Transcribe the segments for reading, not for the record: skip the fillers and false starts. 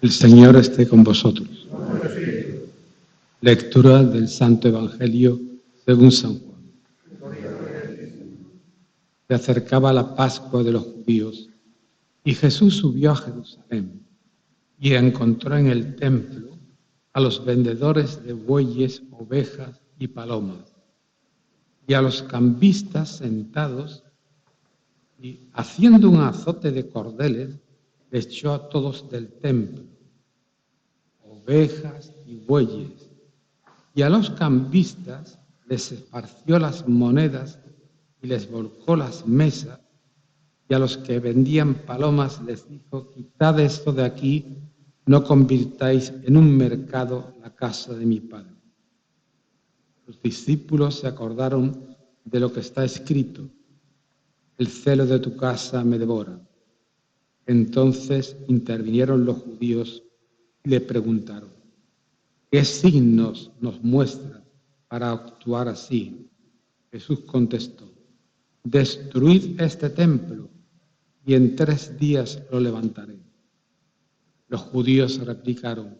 El Señor esté con vosotros. Lectura del Santo Evangelio según San Juan. Se acercaba la Pascua de los judíos y Jesús subió a Jerusalén y encontró en el templo a los vendedores de bueyes, ovejas y palomas y a los cambistas sentados, y haciendo un azote de cordeles echó a todos del templo, ovejas y bueyes, y a los cambistas les esparció las monedas y les volcó las mesas, y a los que vendían palomas les dijo: quitad esto de aquí, no convirtáis en un mercado la casa de mi Padre. Los discípulos se acordaron de lo que está escrito: el celo de tu casa me devora. Entonces intervinieron los judíos y le preguntaron: ¿qué signos nos muestra para actuar así? Jesús contestó: destruid este templo y en 3 días lo levantaré. Los judíos replicaron: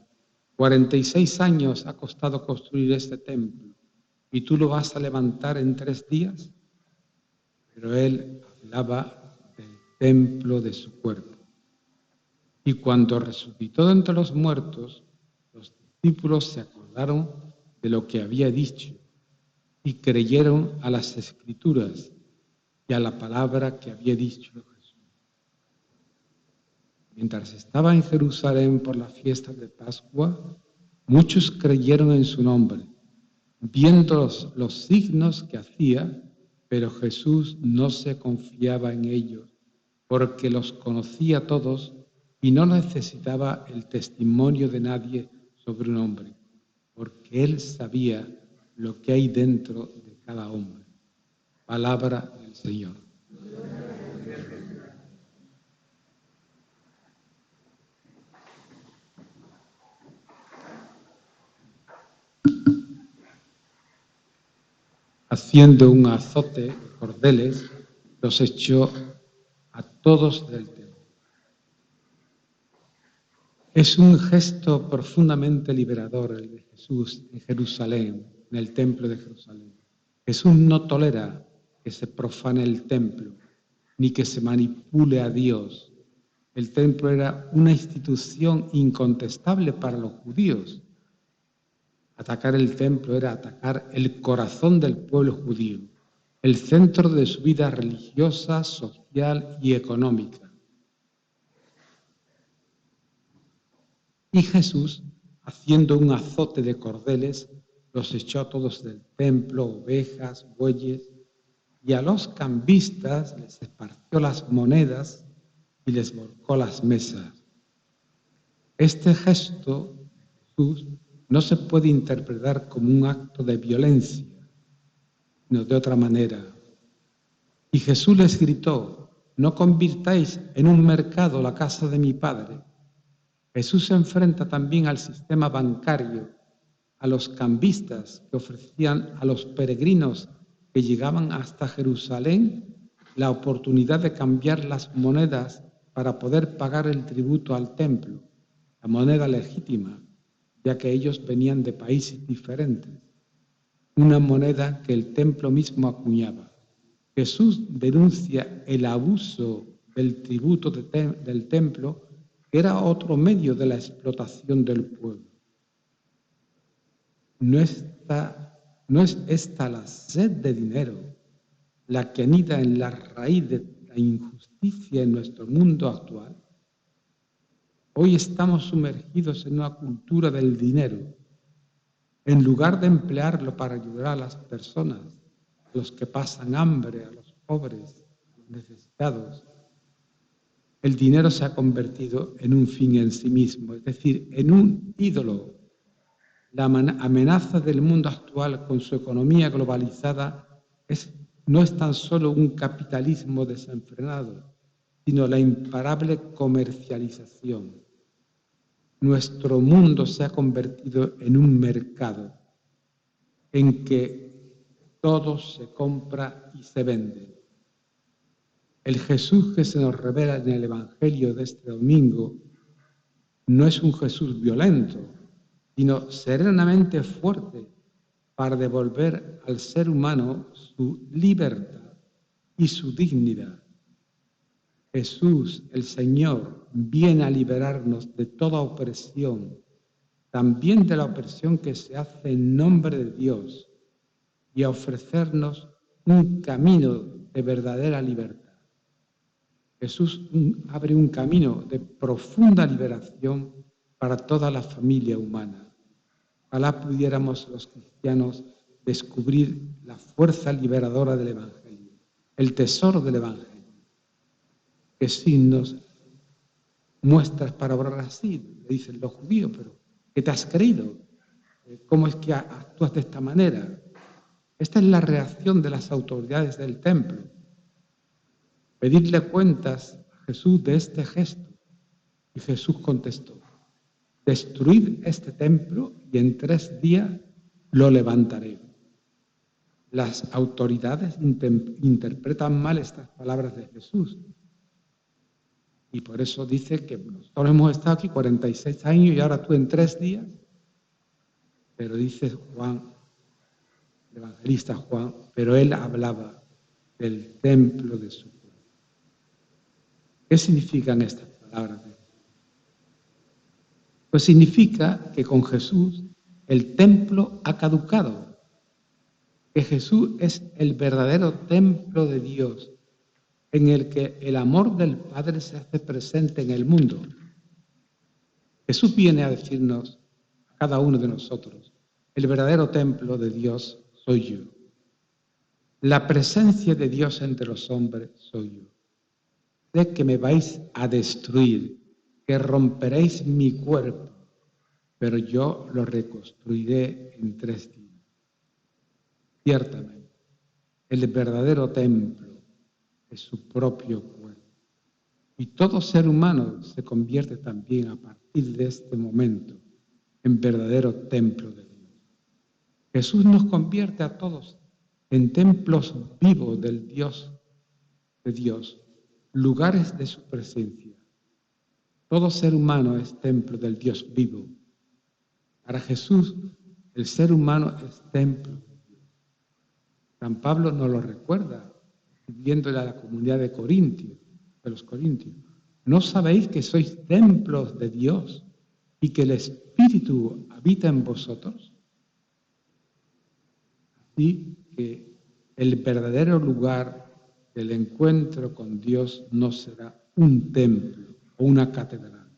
46 años ha costado construir este templo, ¿y tú lo vas a levantar en 3 días? Pero él hablaba del templo de su cuerpo. Y cuando resucitó de entre los muertos, los discípulos se acordaron de lo que había dicho y creyeron a las Escrituras y a la palabra que había dicho Jesús. Mientras estaba en Jerusalén por la fiesta de Pascua, muchos creyeron en su nombre, viendo los signos que hacía, pero Jesús no se confiaba en ellos, porque los conocía todos y no necesitaba el testimonio de nadie sobre un hombre, porque él sabía lo que hay dentro de cada hombre. Palabra del Señor. Haciendo un azote de cordeles, los echó a todos del templo. Es un gesto profundamente liberador el de Jesús en Jerusalén, en el templo de Jerusalén. Jesús no tolera que se profane el templo, ni que se manipule a Dios. El templo era una institución incontestable para los judíos. Atacar el templo era atacar el corazón del pueblo judío, el centro de su vida religiosa, social y económica. Y Jesús, haciendo un azote de cordeles, los echó a todos del templo, ovejas, bueyes, y a los cambistas les esparció las monedas y les volcó las mesas. Este gesto de Jesús no se puede interpretar como un acto de violencia, sino de otra manera. Y Jesús les gritó: no convirtáis en un mercado la casa de mi Padre. Jesús se enfrenta también al sistema bancario, a los cambistas que ofrecían a los peregrinos que llegaban hasta Jerusalén la oportunidad de cambiar las monedas para poder pagar el tributo al templo, la moneda legítima, ya que ellos venían de países diferentes, una moneda que el templo mismo acuñaba. Jesús denuncia el abuso del tributo del templo, que era otro medio de la explotación del pueblo. No es esta la sed de dinero la que anida en la raíz de la injusticia en nuestro mundo actual. Hoy estamos sumergidos en una cultura del dinero. En lugar de emplearlo para ayudar a las personas, a los que pasan hambre, a los pobres, a los necesitados, el dinero se ha convertido en un fin en sí mismo, es decir, en un ídolo. La amenaza del mundo actual con su economía globalizada no es tan solo un capitalismo desenfrenado, sino la imparable comercialización. Nuestro mundo se ha convertido en un mercado en que todo se compra y se vende. El Jesús que se nos revela en el Evangelio de este domingo no es un Jesús violento, sino serenamente fuerte para devolver al ser humano su libertad y su dignidad. Jesús, el Señor, viene a liberarnos de toda opresión, también de la opresión que se hace en nombre de Dios, y a ofrecernos un camino de verdadera libertad. Jesús abre un camino de profunda liberación para toda la familia humana. Ojalá pudiéramos los cristianos descubrir la fuerza liberadora del Evangelio, el tesoro del Evangelio. ¿Qué signos muestras para obrar así? Le dicen los judíos, pero ¿qué te has creído? ¿Cómo es que actúas de esta manera? Esta es la reacción de las autoridades del templo. Pedirle cuentas a Jesús de este gesto. Y Jesús contestó: destruid este templo y en 3 días lo levantaré. Las autoridades interpretan mal estas palabras de Jesús. Y por eso dice que nosotros hemos estado aquí 46 años y ahora tú en 3 días. Pero dice Juan, el evangelista Juan, pero él hablaba del templo de su cuerpo. ¿Qué significan estas palabras? Pues significa que con Jesús el templo ha caducado, que Jesús es el verdadero templo de Dios, en el que el amor del Padre se hace presente en el mundo. Jesús viene a decirnos, a cada uno de nosotros, el verdadero templo de Dios soy yo. La presencia de Dios entre los hombres soy yo. Sé que me vais a destruir, que romperéis mi cuerpo, pero yo lo reconstruiré en 3 días. Ciertamente, el verdadero templo es su propio cuerpo. Y todo ser humano se convierte también a partir de este momento en verdadero templo de Dios. Jesús nos convierte a todos en templos vivos del Dios, de Dios, lugares de su presencia. Todo ser humano es templo del Dios vivo. Para Jesús, el ser humano es templo de Dios. San Pablo nos lo recuerda, escribiéndole a la comunidad de los corintios. ¿No sabéis que sois templos de Dios y que el Espíritu habita en vosotros? Así que el verdadero lugar del encuentro con Dios no será un templo o una catedral.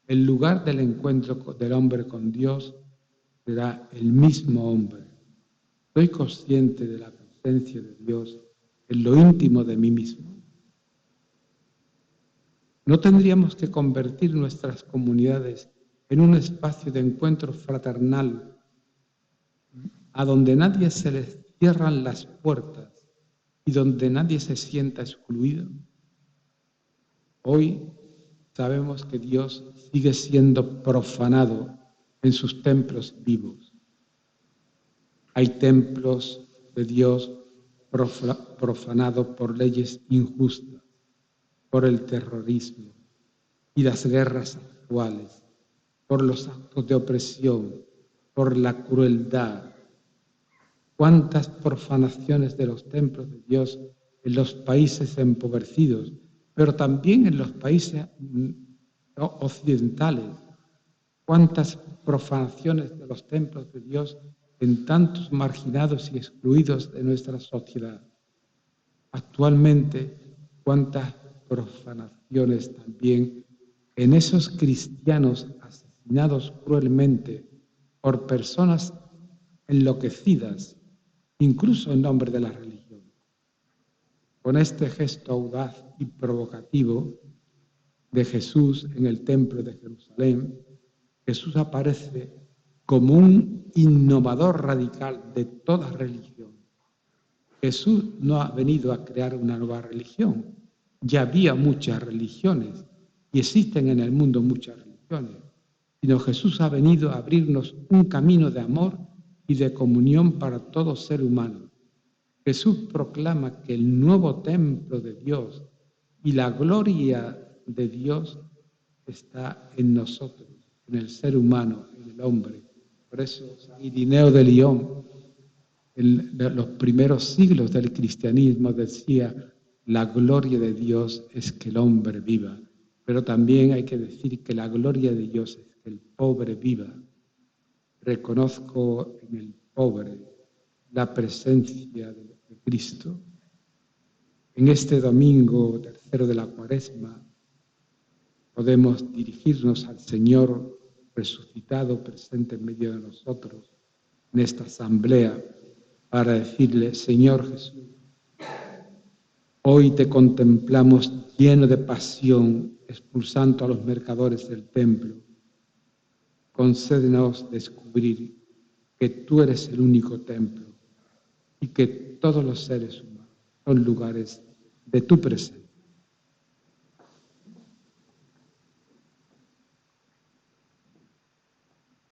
El lugar del encuentro del hombre con Dios será el mismo hombre. Soy consciente de la presencia de Dios en lo íntimo de mí mismo. ¿No tendríamos que convertir nuestras comunidades en un espacio de encuentro fraternal a donde nadie se les cierran las puertas y donde nadie se sienta excluido? Hoy sabemos que Dios sigue siendo profanado en sus templos vivos. Hay templos de Dios profanados por leyes injustas, por el terrorismo y las guerras actuales, por los actos de opresión, por la crueldad. ¿Cuántas profanaciones de los templos de Dios en los países empobrecidos, pero también en los países occidentales? ¿Cuántas profanaciones de los templos de Dios en tantos marginados y excluidos de nuestra sociedad? Actualmente, ¿cuántas profanaciones también en esos cristianos asesinados cruelmente por personas enloquecidas, incluso en nombre de la religión? Con este gesto audaz y provocativo de Jesús en el templo de Jerusalén, Jesús aparece como un innovador radical de toda religión. Jesús no ha venido a crear una nueva religión. Ya había muchas religiones y existen en el mundo muchas religiones, sino Jesús ha venido a abrirnos un camino de amor y de comunión para todo ser humano. Jesús proclama que el nuevo templo de Dios y la gloria de Dios está en nosotros, en el ser humano, en el hombre. Por eso San Irineo de Lyon, en los primeros siglos del cristianismo, decía: la gloria de Dios es que el hombre viva. Pero también hay que decir que la gloria de Dios es que el pobre viva. Reconozco en el pobre la presencia de Cristo. En este domingo tercero de la Cuaresma podemos dirigirnos al Señor resucitado presente en medio de nosotros en esta asamblea para decirle: Señor Jesús, hoy te contemplamos lleno de pasión, expulsando a los mercadores del templo. Concédenos descubrir que tú eres el único templo y que todos los seres humanos son lugares de tu presencia.